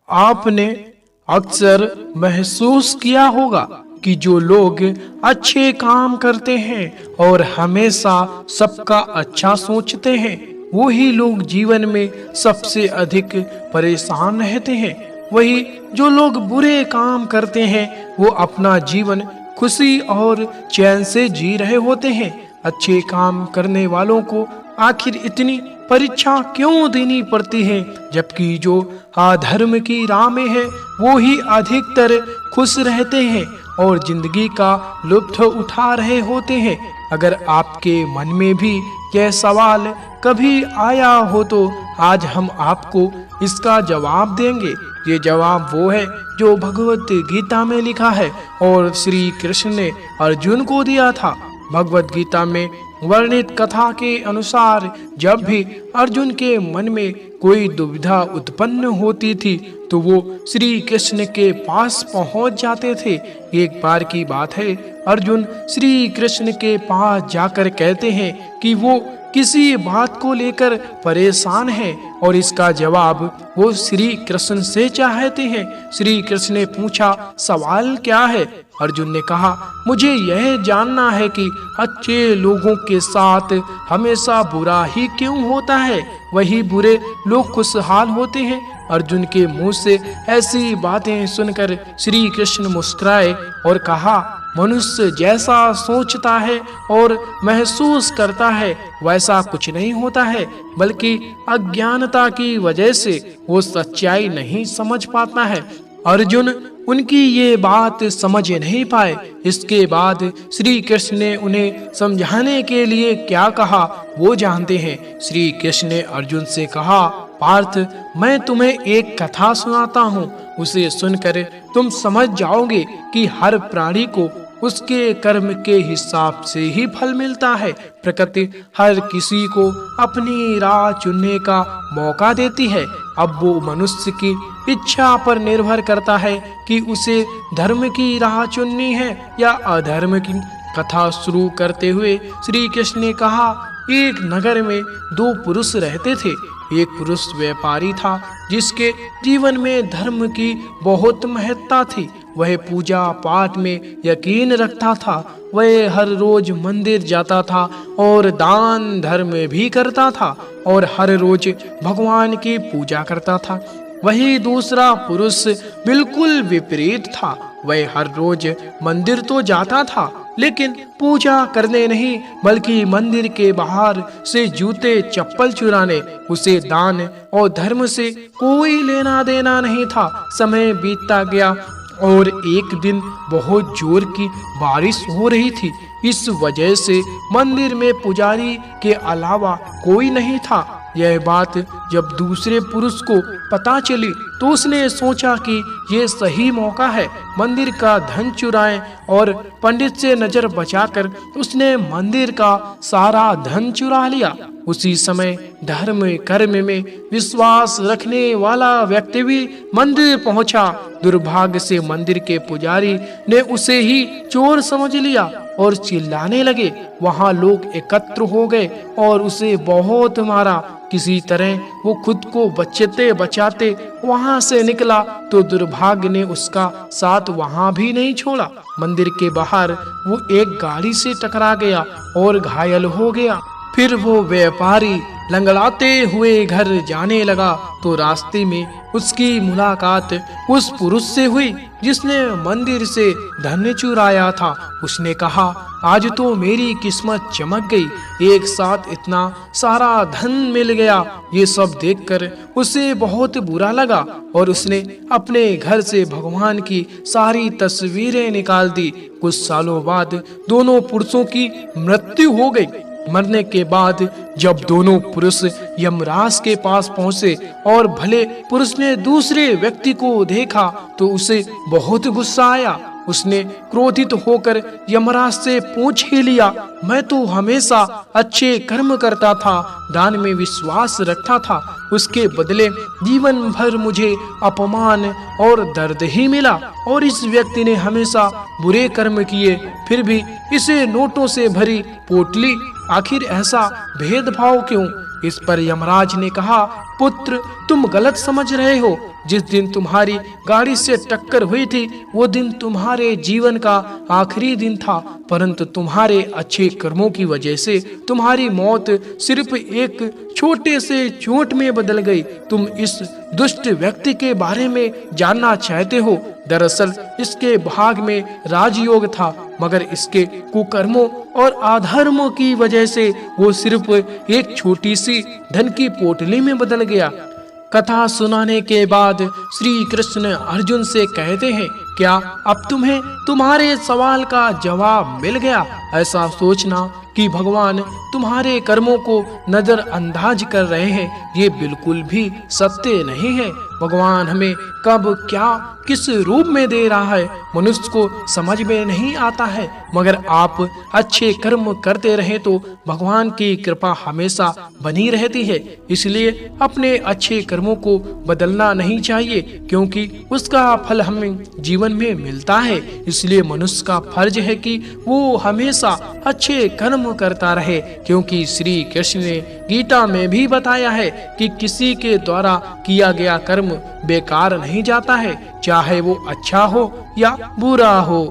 आपने अक्सर महसूस किया होगा कि जो लोग अच्छे काम करते हैं और हमेशा सबका अच्छा सोचते हैं, वही लोग जीवन में सबसे अधिक परेशान रहते हैं। वही जो लोग बुरे काम करते हैं, वो अपना जीवन खुशी और चैन से जी रहे होते हैं। अच्छे काम करने वालों को आखिर इतनी परीक्षा क्यों देनी पड़ती है, जबकि जो अधर्म की राह में है वो ही अधिकतर खुश रहते हैं और जिंदगी का लुत्फ उठा रहे होते हैं। अगर आपके मन में भी यह सवाल कभी आया हो तो आज हम आपको इसका जवाब देंगे। ये जवाब वो है जो भगवत गीता में लिखा है और श्री कृष्ण ने अर्जुन को दिया था। भगवत गीता में वर्णित कथा के अनुसार जब भी अर्जुन के मन में कोई दुविधा उत्पन्न होती थी तो वो श्री कृष्ण के पास पहुंच जाते थे। एक बार की बात है, अर्जुन श्री कृष्ण के पास जाकर कहते हैं कि वो किसी बात को लेकर परेशान है और इसका जवाब वो श्री कृष्ण से चाहते हैं। श्री कृष्ण ने पूछा, सवाल क्या है? अर्जुन ने कहा, मुझे यह जानना है कि अच्छे लोगों के साथ हमेशा बुरा ही क्यों होता है, वही बुरे लोग खुशहाल होते हैं। अर्जुन के मुंह से ऐसी बातें सुनकर श्री कृष्ण मुस्कुराए और कहा, मनुष्य जैसा सोचता है और महसूस करता है वैसा कुछ नहीं होता है, बल्कि अज्ञानता की वजह से वो सच्चाई नहीं समझ पाता है। अर्जुन उनकी ये बात समझ नहीं पाए। इसके बाद श्री कृष्ण ने उन्हें समझाने के लिए क्या कहा वो जानते हैं। श्री कृष्ण ने अर्जुन से कहा, पार्थ, मैं तुम्हें एक कथा सुनाता हूँ। उसे सुनकर तुम समझ जाओगे कि हर प्राणी को उसके कर्म के हिसाब से ही फल मिलता है। प्रकृति हर किसी को अपनी राह चुनने का मौका देती है। अब वो मनुष्य की इच्छा पर निर्भर करता है कि उसे धर्म की राह चुननी है या अधर्म की। कथा शुरू करते हुए श्री कृष्ण ने कहा, एक नगर में दो पुरुष रहते थे। एक पुरुष व्यापारी था जिसके जीवन में धर्म की बहुत महत्ता थी। वह पूजा पाठ में यकीन रखता था। वह हर रोज मंदिर जाता था और दान धर्म भी करता था और हर रोज भगवान की पूजा करता था। वही दूसरा पुरुष बिल्कुल विपरीत था। वह हर रोज मंदिर तो जाता था लेकिन पूजा करने नहीं, बल्कि मंदिर के बाहर से जूते चप्पल चुराने। उसे दान और धर्म से कोई लेना देना नहीं था। समय बीतता गया और एक दिन बहुत जोर की बारिश हो रही थी। इस वजह से मंदिर में पुजारी के अलावा कोई नहीं था। यह बात जब दूसरे पुरुष को पता चली तो उसने सोचा कि ये सही मौका है मंदिर का धन चुराएं और पंडित से नजर बचाकर उसने मंदिर का सारा धन चुरा लिया। उसी समय धर्म कर्म में विश्वास रखने वाला व्यक्ति भी मंदिर पहुंचा। दुर्भाग्य से मंदिर के पुजारी ने उसे ही चोर समझ लिया और चिल्लाने लगे। वहां लोग एकत्र हो गए और उसे बहुत मारा। किसी तरह वो खुद को बचाते बचाते वहां से निकला तो दुर्भाग्य ने उसका साथ वहां भी नहीं छोड़ा। मंदिर के बाहर वो एक गाड़ी से टकरा गया और घायल हो गया। फिर वो व्यापारी लंगड़ाते हुए घर जाने लगा तो रास्ते में उसकी मुलाकात उस पुरुष से हुई जिसने मंदिर से धन चुराया था। उसने कहा, आज तो मेरी किस्मत चमक गई, एक साथ इतना सारा धन मिल गया। ये सब देखकर उसे बहुत बुरा लगा और उसने अपने घर से भगवान की सारी तस्वीरें निकाल दी। कुछ सालों बाद दोनों पुरुषों की मृत्यु हो गई। मरने के बाद जब दोनों पुरुष यमराज के पास पहुंचे और भले पुरुष ने दूसरे व्यक्ति को देखा तो उसे बहुत गुस्सा आया। उसने क्रोधित होकर यमराज से पूछ ही लिया, मैं तो हमेशा अच्छे कर्म करता था, दान में विश्वास रखता था, उसके बदले जीवन भर मुझे अपमान और दर्द ही मिला और इस व्यक्ति ने हमेशा बुरे कर्म किए, फिर भी इसे नोटों से भरी पोटली, आखिर ऐसा भेदभाव क्यों? इस पर यमराज ने कहा, पुत्र, तुम गलत समझ रहे हो। जिस दिन तुम्हारी गाड़ी से टक्कर हुई थी वो दिन तुम्हारे जीवन का आखिरी दिन था, परंतु तुम्हारे अच्छे कर्मों की वजह से तुम्हारी मौत सिर्फ एक छोटे से चोट में बदल गई। तुम इस दुष्ट व्यक्ति के बारे में जानना चाहते हो। दरअसल इसके भाग में राजयोग था, मगर इसके कुकर्मों और अधर्मों की वजह से वो सिर्फ एक छोटी सी धन की पोटली में बदल गया। कथा सुनाने के बाद श्री कृष्ण अर्जुन से कहते हैं, क्या अब तुम्हें तुम्हारे सवाल का जवाब मिल गया? ऐसा सोचना कि भगवान तुम्हारे कर्मों को नजरअंदाज कर रहे हैं, ये बिल्कुल भी सत्य नहीं है। भगवान हमें कब क्या किस रूप में दे रहा है मनुष्य को समझ में नहीं आता है, मगर आप अच्छे कर्म करते रहे तो भगवान की कृपा हमेशा बनी रहती है। इसलिए अपने अच्छे कर्मों को बदलना नहीं चाहिए, क्योंकि उसका फल हमें जीवन में मिलता है। इसलिए मनुष्य का फर्ज है कि वो हमेशा अच्छे कर्म करता रहे, क्योंकि श्री कृष्ण ने गीता में भी बताया है कि किसी के द्वारा किया गया कर्म बेकार नहीं जाता है, चाहे वो अच्छा हो या बुरा हो।